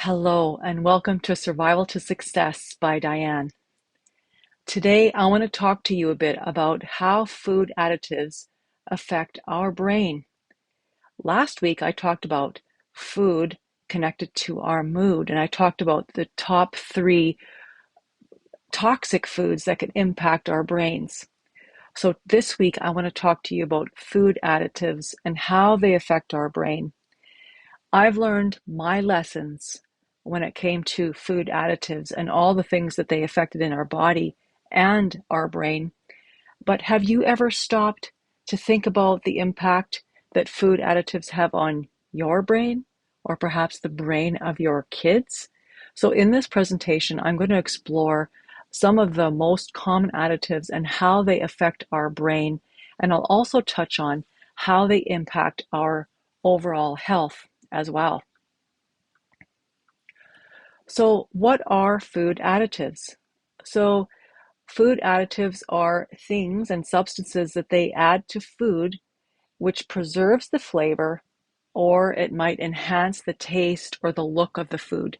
Hello, and welcome to Survival to Success by Diane. Today, I want to talk to you a bit about how food additives affect our brain. Last week, I talked about food connected to our mood, and I talked about the top 3 toxic foods that can impact our brains. So this week, I want to talk to you about food additives and how they affect our brain. I've learned my lessons when it came to food additives and all the things that they affected in our body and our brain. But have you ever stopped to think about the impact that food additives have on your brain or perhaps the brain of your kids? So in this presentation, I'm going to explore some of the most common additives and how they affect our brain. And I'll also touch on how they impact our overall health as well. So what are food additives? So food additives are things and substances that they add to food which preserves the flavor, or it might enhance the taste or the look of the food.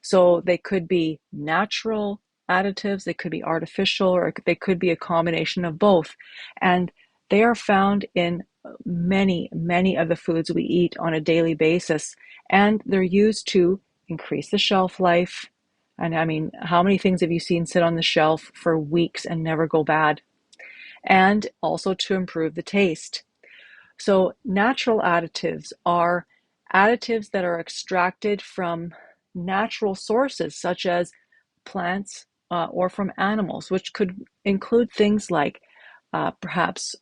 So they could be natural additives, they could be artificial, or they could be a combination of both. And they are found in many, many of the foods we eat on a daily basis. And they're used to increase the shelf life. And I mean, how many things have you seen sit on the shelf for weeks and never go bad? And also to improve the taste. So natural additives are additives that are extracted from natural sources such as plants or from animals, which could include things like perhaps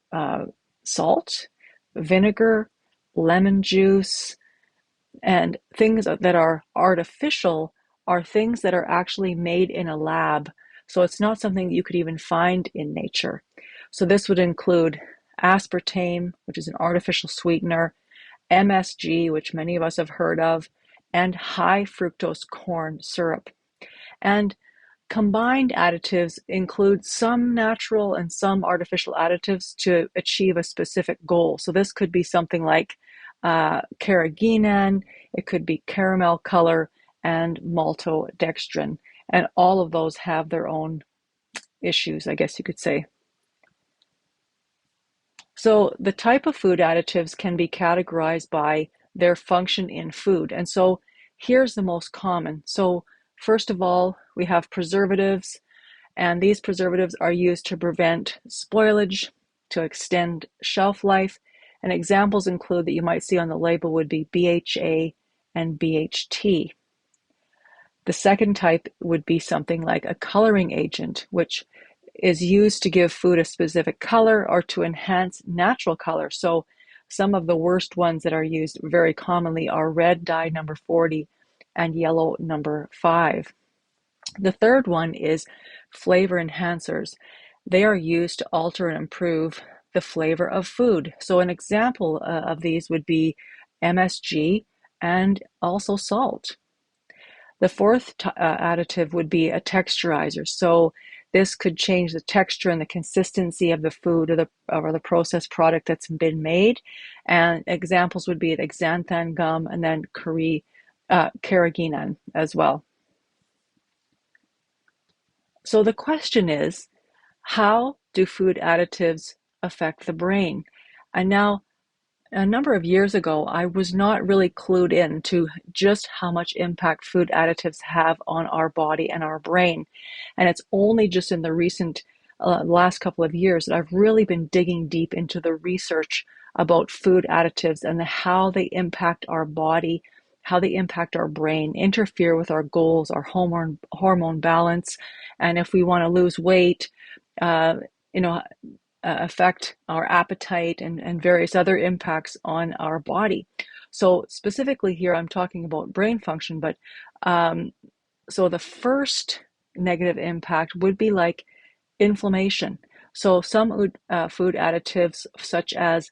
salt, vinegar, lemon juice, and things that are artificial are things that are actually made in a lab. So it's not something that you could even find in nature. So this would include aspartame, which is an artificial sweetener, MSG, which many of us have heard of, and high fructose corn syrup. And combined additives include some natural and some artificial additives to achieve a specific goal. So this could be something like carrageenan, it could be caramel color, and maltodextrin. And all of those have their own issues, I guess you could say. So the type of food additives can be categorized by their function in food. And so here's the most common. So first of all, we have preservatives, and these preservatives are used to prevent spoilage, to extend shelf life. And examples include that you might see on the label would be BHA and BHT. The second type would be something like a coloring agent, which is used to give food a specific color or to enhance natural color. So some of the worst ones that are used very commonly are red dye number 40 and yellow number 5. The third one is flavor enhancers. They are used to alter and improve the flavor of food. So an example of these would be MSG and also salt. The fourth additive would be a texturizer. So this could change the texture and the consistency of the food or the processed product that's been made. And examples would be xanthan gum and then carrageenan as well. So the question is, how do food additives affect the brain? And now, a number of years ago, I was not really clued in to just how much impact food additives have on our body and our brain. And it's only just in the recent last couple of years that I've really been digging deep into the research about food additives and how they impact our body, how they impact our brain, interfere with our goals, our hormone balance, and if we want to lose weight, affect our appetite and various other impacts on our body. So specifically here, I'm talking about brain function, but so the first negative impact would be like inflammation. So some food additives such as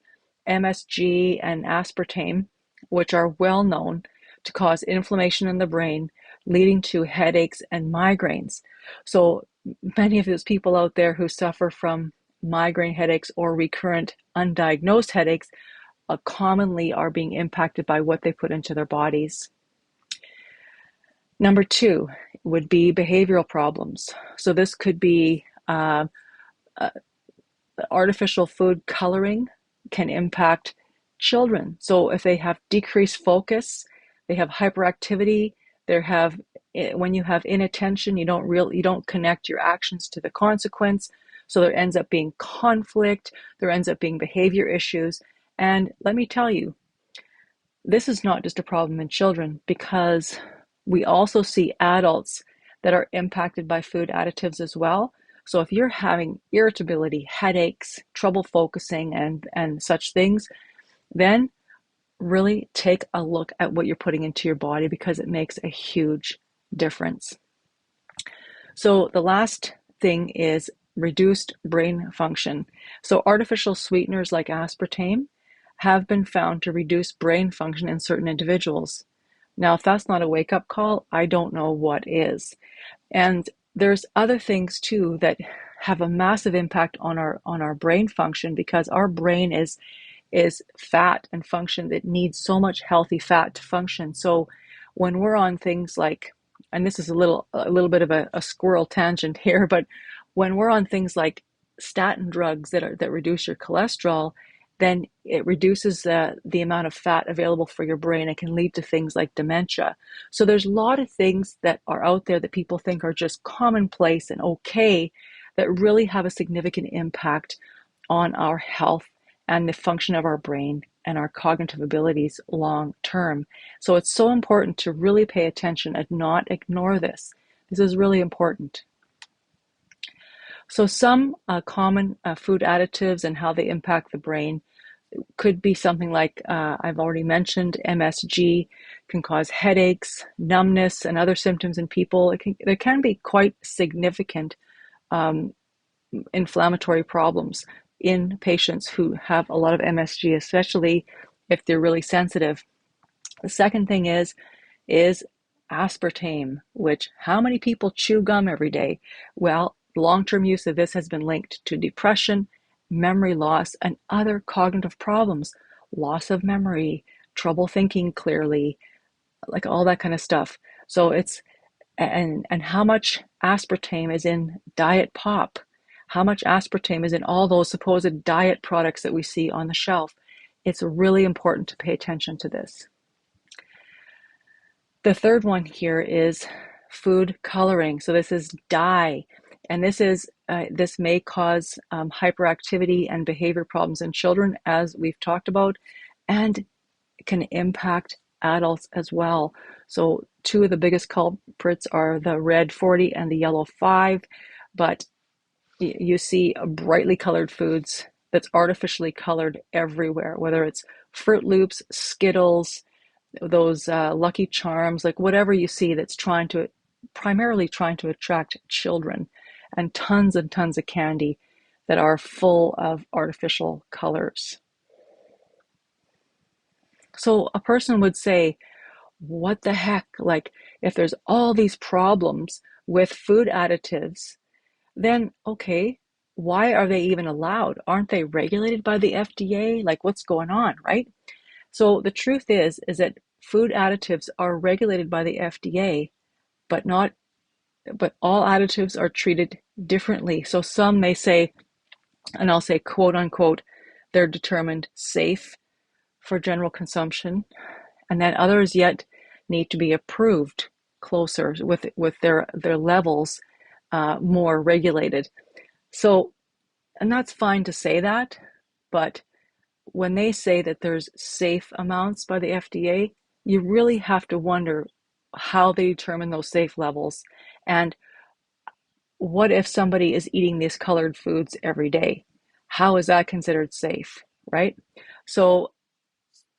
MSG and aspartame, which are well known to cause inflammation in the brain, leading to headaches and migraines. So many of those people out there who suffer from migraine headaches or recurrent undiagnosed headaches commonly are being impacted by what they put into their bodies. Number two would be behavioral problems. So this could be artificial food coloring can impact children. So if they have decreased focus, they have hyperactivity, they have when you have inattention, you don't connect your actions to the consequence. So there ends up being conflict, there ends up being behavior issues. And let me tell you, this is not just a problem in children, because we also see adults that are impacted by food additives as well. So if you're having irritability, headaches, trouble focusing, and such things, then really take a look at what you're putting into your body, because it makes a huge difference. So the last thing is reduced brain function. So artificial sweeteners like aspartame have been found to reduce brain function in certain individuals. Now, if that's not a wake-up call, I don't know what is. And there's other things too that have a massive impact on our brain function, because our brain is fat and function. It needs so much healthy fat to function. So when we're on things like, and this is a little bit of a squirrel tangent here, but when we're on things like statin drugs that reduce your cholesterol, then it reduces the amount of fat available for your brain. It can lead to things like dementia. So there's a lot of things that are out there that people think are just commonplace and okay, that really have a significant impact on our health and the function of our brain and our cognitive abilities long term. So it's so important to really pay attention and not ignore this. This is really important. So some common food additives and how they impact the brain could be something like, I've already mentioned, MSG can cause headaches, numbness, and other symptoms in people. There can be quite significant inflammatory problems in patients who have a lot of MSG, especially if they're really sensitive. The second thing is aspartame, which, how many people chew gum every day? Well, long-term use of this has been linked to depression, memory loss, and other cognitive problems, loss of memory, trouble thinking clearly, like all that kind of stuff. So it's, and how much aspartame is in diet pop? How much aspartame is in all those supposed diet products that we see on the shelf? It's really important to pay attention to this. The third one here is food coloring. So this is dye, and this may cause hyperactivity and behavior problems in children, as we've talked about, and can impact adults as well. So two of the biggest culprits are the red 40 and the yellow 5, but you see brightly colored foods that's artificially colored everywhere, whether it's Fruit Loops, Skittles, those Lucky Charms, like whatever you see that's primarily trying to attract children, and tons of candy that are full of artificial colors. So a person would say, what the heck? Like, if there's all these problems with food additives, then okay, why are they even allowed? Aren't they regulated by the FDA? Like, what's going on, right? So the truth is that food additives are regulated by the FDA, but all additives are treated differently. So some may say, and I'll say quote unquote, they're determined safe for general consumption, and then others yet need to be approved closer with their levels more regulated. So, and that's fine to say that, but when they say that there's safe amounts by the FDA, you really have to wonder how they determine those safe levels, and what if somebody is eating these colored foods every day? How is that considered safe, right? So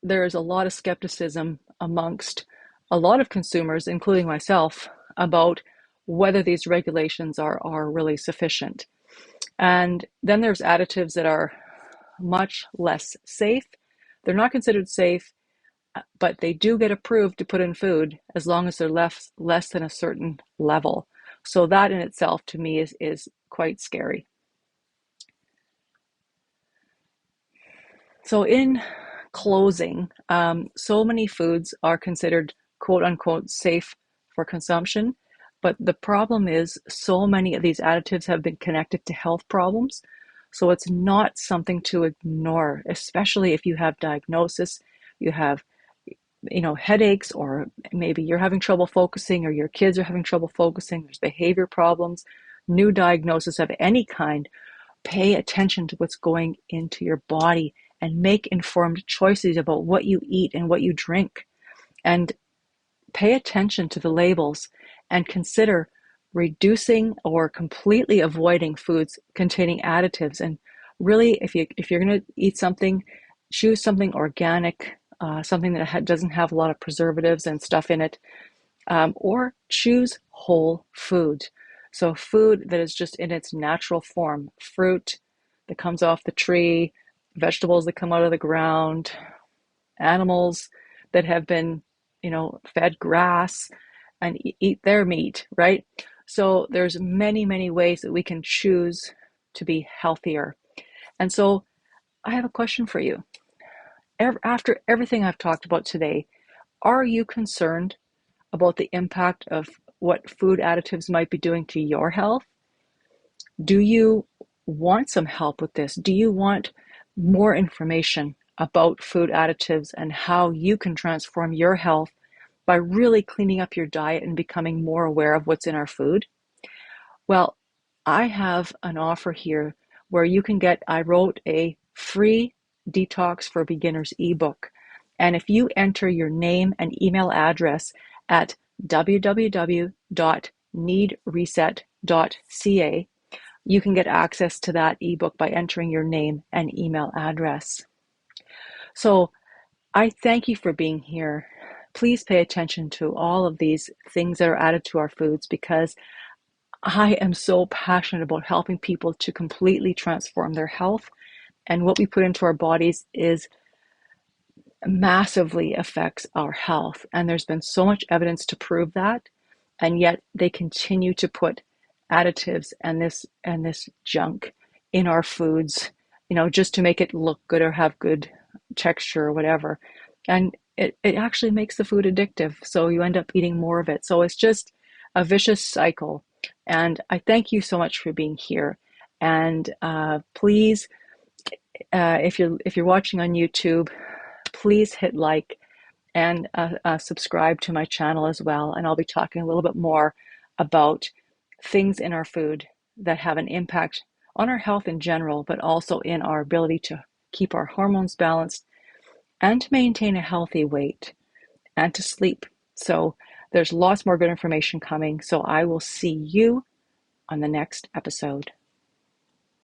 there's a lot of skepticism amongst a lot of consumers, including myself, about whether these regulations are really sufficient. And then there's additives that are much less safe. They're not considered safe, but they do get approved to put in food as long as they're less than a certain level. So that in itself, to me, is quite scary. So in closing, so many foods are considered quote unquote safe for consumption. But the problem is so many of these additives have been connected to health problems. So it's not something to ignore, especially if you have diagnosis, you have headaches, or maybe you're having trouble focusing, or your kids are having trouble focusing, there's behavior problems, new diagnosis of any kind. Pay attention to what's going into your body and make informed choices about what you eat and what you drink. And pay attention to the labels and consider reducing or completely avoiding foods containing additives. And really, if you're going to eat something, choose something organic, something that doesn't have a lot of preservatives and stuff in it, or choose whole food. So food that is just in its natural form, fruit that comes off the tree, vegetables that come out of the ground, animals that have been, fed grass, and eat their meat, right? So there's many, many ways that we can choose to be healthier. And so I have a question for you. After everything I've talked about today, are you concerned about the impact of what food additives might be doing to your health? Do you want some help with this? Do you want more information about food additives and how you can transform your health by really cleaning up your diet and becoming more aware of what's in our food? Well, I have an offer here where I wrote a free Detox for Beginners ebook. And if you enter your name and email address at www.needreset.ca, you can get access to that ebook by entering your name and email address. So I thank you for being here. Please pay attention to all of these things that are added to our foods, because I am so passionate about helping people to completely transform their health. And what we put into our bodies is massively affects our health. And there's been so much evidence to prove that. And yet they continue to put additives and this junk in our foods, just to make it look good or have good texture or whatever. And it actually makes the food addictive. So you end up eating more of it. So it's just a vicious cycle. And I thank you so much for being here. And please, if you're watching on YouTube, please hit like and subscribe to my channel as well. And I'll be talking a little bit more about things in our food that have an impact on our health in general, but also in our ability to keep our hormones balanced and to maintain a healthy weight and to sleep. So there's lots more good information coming. So I will see you on the next episode.